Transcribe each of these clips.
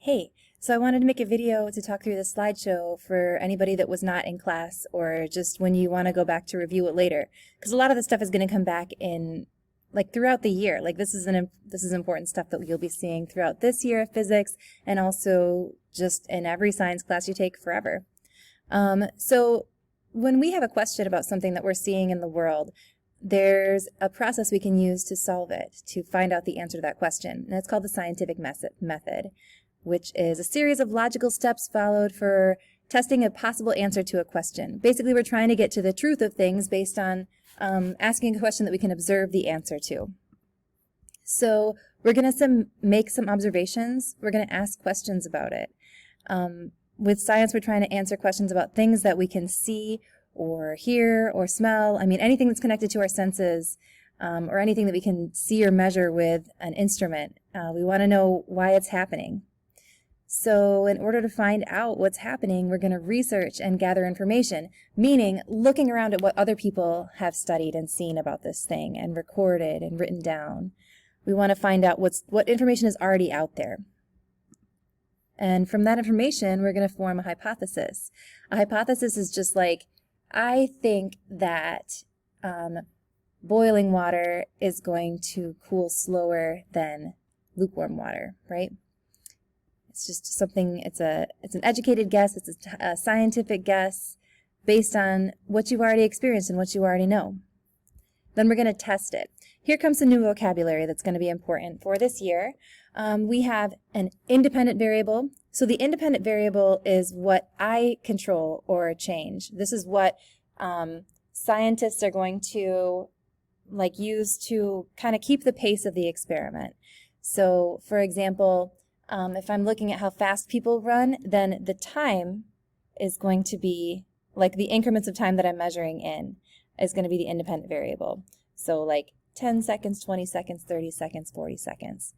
Hey, so I wanted to make a video to talk through this slideshow for anybody that was not in class or just when you want to go back to review it later. Because a lot of the stuff is going to come back in, like, throughout the year. Like, this is important stuff that you'll be seeing throughout this year of physics and also just in every science class you take forever. So when we have a question about something that we're seeing in the world, there's a process we can use to solve it, to find out the answer to that question. And it's called the scientific method, which is a series of logical steps followed for testing a possible answer to a question. Basically, we're trying to get to the truth of things based on asking a question that we can observe the answer to. So we're going to make some observations. We're going to ask questions about it. With science, we're trying to answer questions about things that we can see or hear or smell. I mean, anything that's connected to our senses, or anything that we can see or measure with an instrument. We want to know why it's happening. So in order to find out what's happening, we're going to research and gather information, meaning looking around at what other people have studied and seen about this thing and recorded and written down. We want to find out what information is already out there. And from that information, we're going to form a hypothesis. A hypothesis is just like, I think that boiling water is going to cool slower than lukewarm water, right? It's just something, it's an educated guess, it's a scientific guess based on what you've already experienced and what you already know. Then we're going to test it. Here comes some new vocabulary that's going to be important for this year. We have an independent variable. So the independent variable is what I control or change. This is what scientists are going to use to kind of keep the pace of the experiment. So for example, if I'm looking at how fast people run, then the time is going to be, like the increments of time that I'm measuring in, is going to be the independent variable. So like 10 seconds, 20 seconds, 30 seconds, 40 seconds.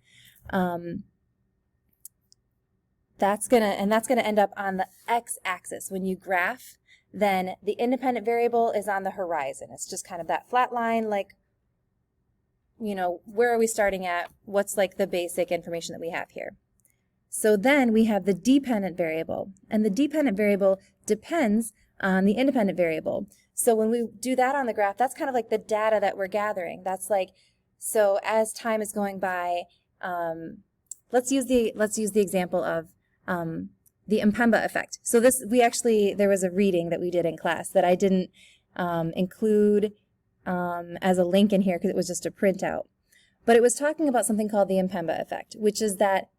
That's gonna end up on the x-axis. When you graph, then the independent variable is on the horizon. It's just kind of that flat line, like, you know, where are we starting at? What's like the basic information that we have here? So then we have the dependent variable, and the dependent variable depends on the independent variable. So when we do that on the graph, that's kind of like the data that we're gathering. That's like, so as time is going by, let's use the example of the Mpemba effect. So there was a reading that we did in class that I didn't include as a link in here because it was just a printout. But it was talking about something called the Mpemba effect, which is that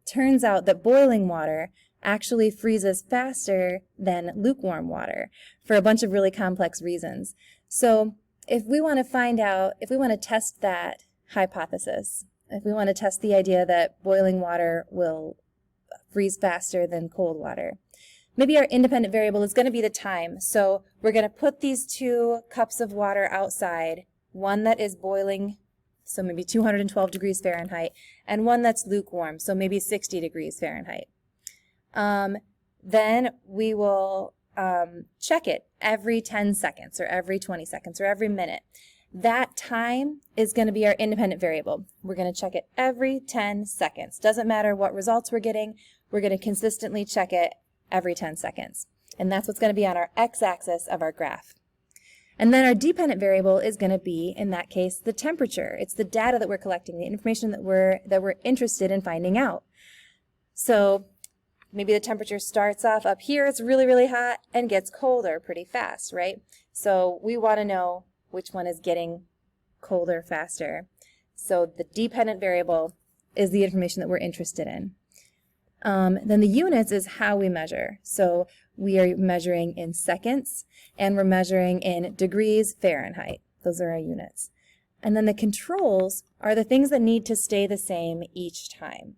turns out that boiling water actually freezes faster than lukewarm water for a bunch of really complex reasons. So if we want to test that hypothesis, if we want to test the idea that boiling water will freeze faster than cold water, maybe our independent variable is going to be the time. So we're going to put these 2 cups of water outside, one that is boiling, so maybe 212 degrees Fahrenheit, and one that's lukewarm, so maybe 60 degrees Fahrenheit. Then we will check it every 10 seconds or every 20 seconds or every minute. That time is going to be our independent variable. We're going to check it every 10 seconds. Doesn't matter what results we're getting, we're going to consistently check it every 10 seconds. And that's what's going to be on our x-axis of our graph. And then our dependent variable is going to be, in that case, the temperature. It's the data that we're collecting, the information that we're interested in finding out. So maybe the temperature starts off up here, it's really, really hot, and gets colder pretty fast, right? So we want to know which one is getting colder faster. So the dependent variable is the information that we're interested in. Then the units is how we measure. So we are measuring in seconds, and we're measuring in degrees Fahrenheit. Those are our units. And then the controls are the things that need to stay the same each time.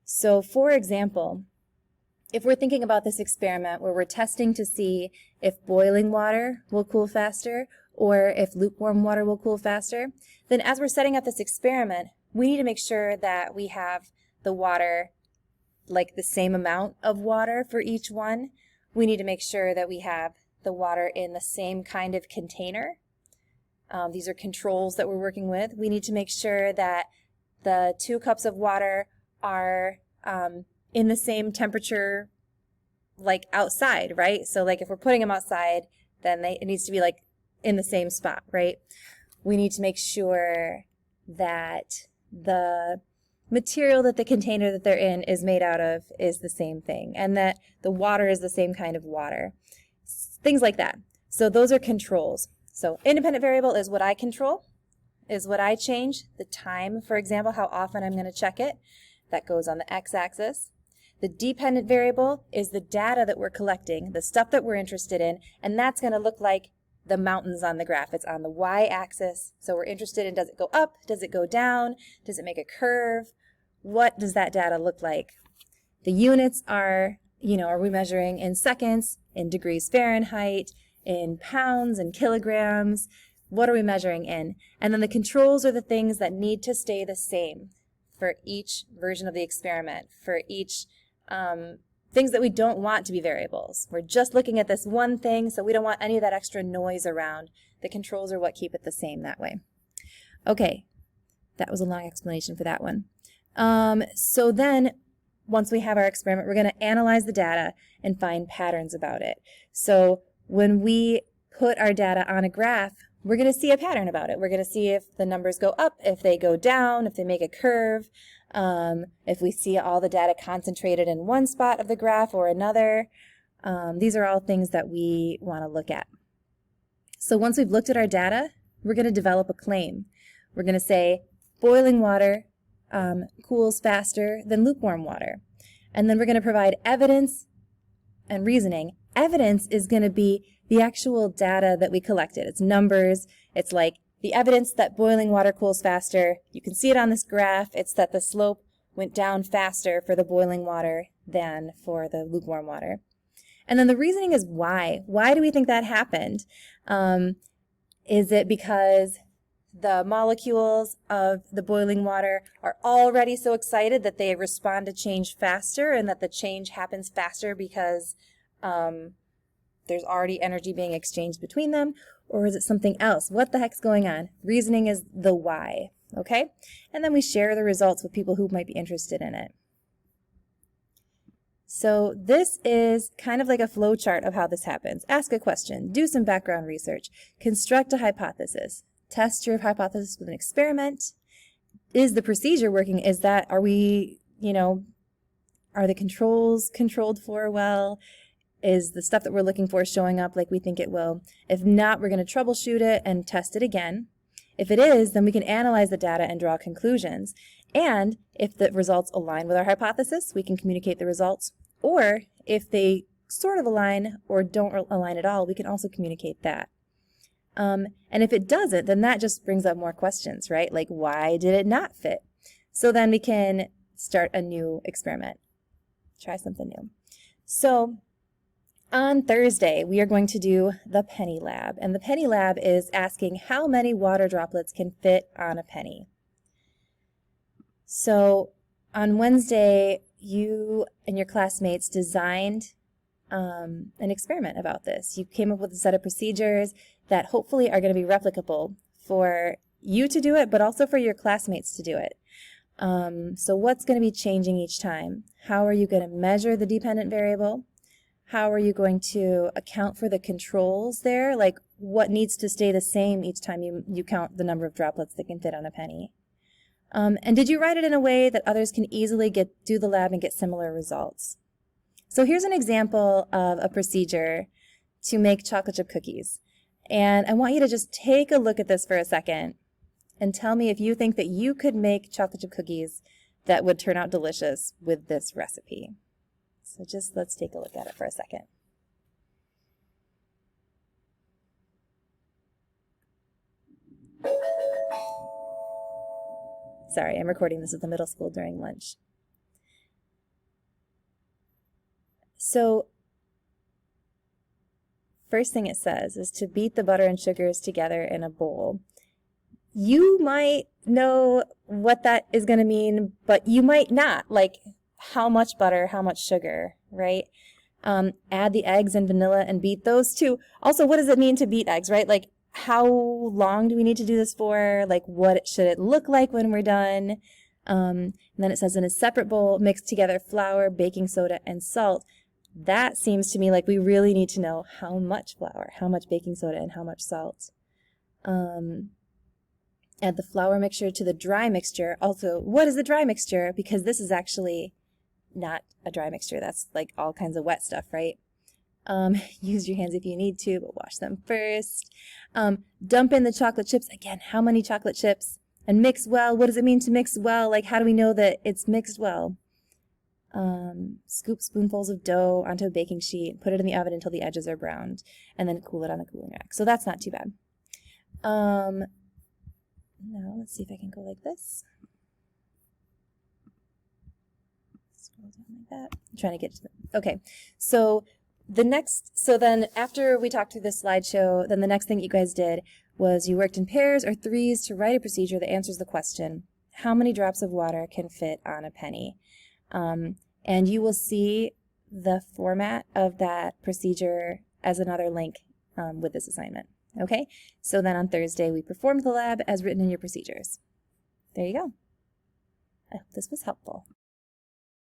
So for example, if we're thinking about this experiment where we're testing to see if boiling water will cool faster or if lukewarm water will cool faster, then as we're setting up this experiment, we need to make sure that we have the water, like the same amount of water for each one. We need to make sure that we have the water in the same kind of container. These are controls that we're working with. We need to make sure that the 2 cups of water are in the same temperature like outside, right? So like if we're putting them outside, then it needs to be like in the same spot, right? We need to make sure that the material that the container that they're in is made out of is the same thing, and that the water is the same kind of water. Things like that. So those are controls. So independent variable is what I control, is what I change. The time, for example, how often I'm going to check it. That goes on the x-axis. The dependent variable is the data that we're collecting, the stuff that we're interested in, and that's going to look like the mountains on the graph. It's on the y-axis, so we're interested in, does it go up, does it go down, does it make a curve? What does that data look like? The units are, are we measuring in seconds, in degrees Fahrenheit, in pounds, in kilograms? What are we measuring in? And then the controls are the things that need to stay the same for each version of the experiment, for each things that we don't want to be variables. We're just looking at this one thing, so we don't want any of that extra noise around. The controls are what keep it the same that way. Okay, that was a long explanation for that one. So then, once we have our experiment, we're going to analyze the data and find patterns about it. So when we put our data on a graph, we're going to see a pattern about it. We're going to see if the numbers go up, if they go down, if they make a curve, if we see all the data concentrated in one spot of the graph or another. These are all things that we want to look at. So once we've looked at our data, we're going to develop a claim. We're going to say boiling water cools faster than lukewarm water. And then we're going to provide evidence and reasoning. Evidence is going to be the actual data that we collected. It's numbers. It's like the evidence that boiling water cools faster. You can see it on this graph. It's that the slope went down faster for the boiling water than for the lukewarm water. And then the reasoning is why. Why do we think that happened? Is it because the molecules of the boiling water are already so excited that they respond to change faster, and that the change happens faster because there's already energy being exchanged between them? Or is it something else? What the heck's going on? Reasoning is the why, okay? And then we share the results with people who might be interested in it. So this is kind of like a flow chart of how this happens. Ask a question, do some background research, construct a hypothesis, test your hypothesis with an experiment. Is the procedure working? Are we, are the controls controlled for well? Is the stuff that we're looking for showing up like we think it will? If not, we're going to troubleshoot it and test it again. If it is, then we can analyze the data and draw conclusions. And if the results align with our hypothesis, we can communicate the results. Or if they sort of align or don't align at all, we can also communicate that. And if it doesn't, then that just brings up more questions, right? Like, why did it not fit? So then we can start a new experiment. Try something new. So on Thursday, we are going to do the penny lab. And the penny lab is asking how many water droplets can fit on a penny. So on Wednesday, you and your classmates designed an experiment about this. You came up with a set of procedures that hopefully are going to be replicable for you to do it, but also for your classmates to do it. So what's going to be changing each time? How are you going to measure the dependent variable? How are you going to account for the controls there? Like, what needs to stay the same each time you count the number of droplets that can fit on a penny? And did you write it in a way that others can easily do the lab and get similar results? So here's an example of a procedure to make chocolate chip cookies. And I want you to just take a look at this for a second and tell me if you think that you could make chocolate chip cookies that would turn out delicious with this recipe. So just let's take a look at it for a second. Sorry, I'm recording this at the middle school during lunch. So first thing it says is to beat the butter and sugars together in a bowl. You might know what that is going to mean, but you might not. Like, how much butter, how much sugar, right? Add the eggs and vanilla and beat those too. Also, what does it mean to beat eggs, right? Like, how long do we need to do this for? Like, what should it look like when we're done? And then it says in a separate bowl, mix together flour, baking soda, and salt. That seems to me like we really need to know how much flour, how much baking soda, and how much salt. Add the flour mixture to the dry mixture. Also, what is the dry mixture? Because this is actually not a dry mixture. That's like all kinds of wet stuff, right? Use your hands if you need to, but wash them first. Dump in the chocolate chips. Again, how many chocolate chips? And mix well. What does it mean to mix well? Like, how do we know that it's mixed well? Scoop spoonfuls of dough onto a baking sheet. Put it in the oven until the edges are browned. And then cool it on the cooling rack. So that's not too bad. Now, let's see if I can go like this. Scroll down like that. I'm trying to get to the... Okay, so then after we talked through this slideshow, then the next thing you guys did was you worked in pairs or threes to write a procedure that answers the question, how many drops of water can fit on a penny? And you will see the format of that procedure as another link with this assignment. Okay, so then on Thursday we performed the lab as written in your procedures. There you go. I hope this was helpful.